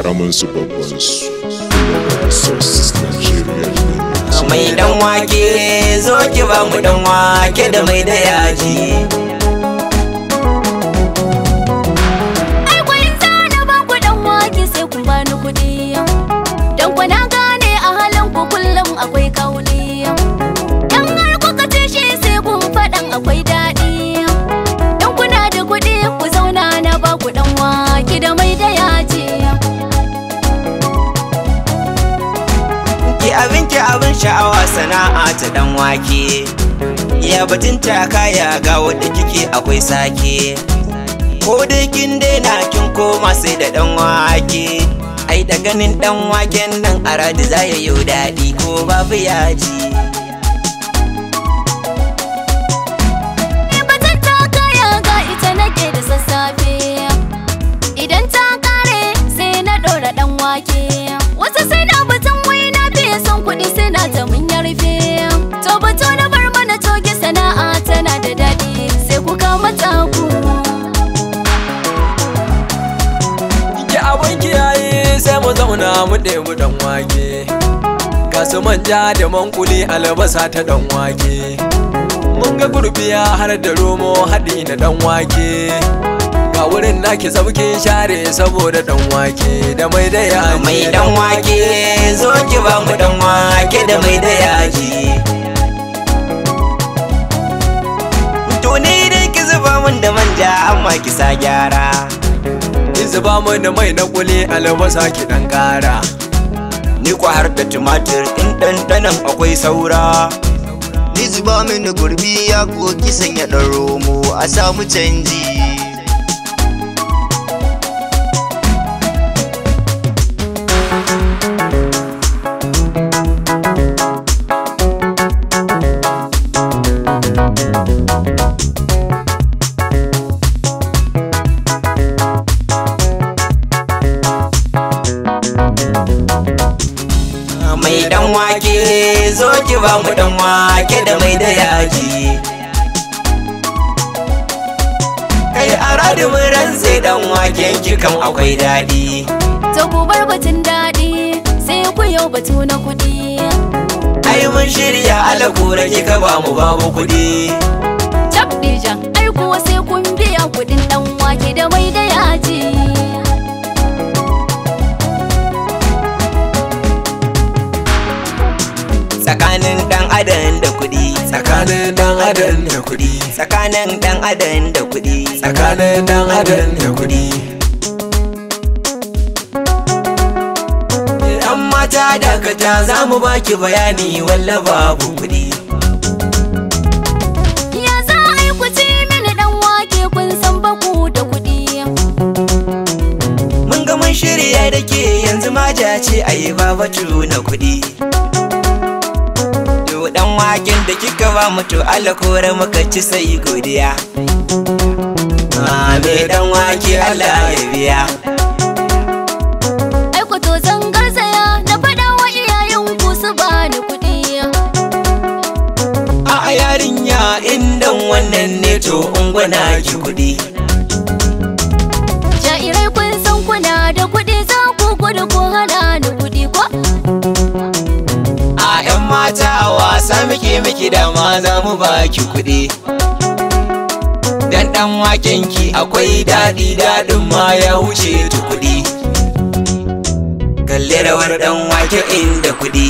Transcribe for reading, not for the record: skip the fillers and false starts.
karamin su babban su Sources Nigeria. Mai dan wake zo ki ba mu dan wake da mai da yaji. Ai kuyin na ba ku dan wake sai kun bani kuɗi. Dan ku na gane a halin ku kullum akwai kauli. Dan har kuka ce shi sai kun faɗan akwai daɗi. Dan kuna da kuɗi ku zauna na ba ku dan wake da mai da yaji. Ki abin sha'awa sana'a ta dan wake. Ya batun ta kaya ga wadda kike akwai sake. Ko dai kin daina kin koma sai da dan wake. Ai da ganin dan waken nan a radi za ya yi daɗi ko babu yaji. Batun ta kaya ga ita nake da sassafe. Idan ta kare sai na ɗora dan wake. Wasu sai na batun wai na fiye son kuɗi suna ta mun yarfe. To bato na bar mana toge sana'a tana da daɗi sai ku kama taku. Ki abin kiyaye sai mu zauna mu ɗebi dan wake. Gasu manja da mankuli albasa ta dan wake. Mun ga gurbiya har da romo haɗi na dan wake. Ga wurin naki saukin share saboda dan wake da mai da yaji. Mai dan wake zo ki ba mu dan wake da mai da yaji. To ni dai ki zuba mun da manja amma ki sa gyara. Ki zuba mun da mai na kuli albasa ki dan kara. Ni kwa har da tumatir in ɗanɗanon akwai saura. Ni zuba mini gurbi ya ko ki sanya ɗan romo a samu canji. Mai dan wake zo ki ba mu dan wake da mai da yaji. Kai a radi mun rantse dan waken ki kam akwai daɗi. To ku bar batun daɗi sai ku yau batu na kuɗi. Ai mun shirya alakura kika ba mu babu kuɗi. Tabdijan ai kuwa sai kun biya kuɗin dan wake da mai da yaji. Tsakanin dan adam da kuɗi. Tsakanin dan adam da kuɗi. Tsakanin dan adam da kuɗi. Tsakanin dan adam da kuɗi. Yan mata dakata za mu baki bayani walla babu kuɗi. Ya za a yi ku ci mini dan wake kun san baku da kuɗi. Mun ga mun shirya da ke yanzu maja ce a yi babatu na kuɗi. Dan waken da kika ba mu to Allah kore muka ci sai godiya. Me dan wake Allah ya biya. Ai ku to zan garzaya na faɗa wa iyayen ku su bani kuɗi. A yarinya indan wannan ne to ungwana ki kuɗi. Jairai kun san kuna da kuɗi za ku gudu ko hana ni kuɗi ko? A 'yan mata wasa miki da ma za mu baki kuɗi. Dan ɗan waken ki akwai daɗi daɗin ma ya wuce ta kuɗi. Kalli rawar ɗan wake inda kuɗi.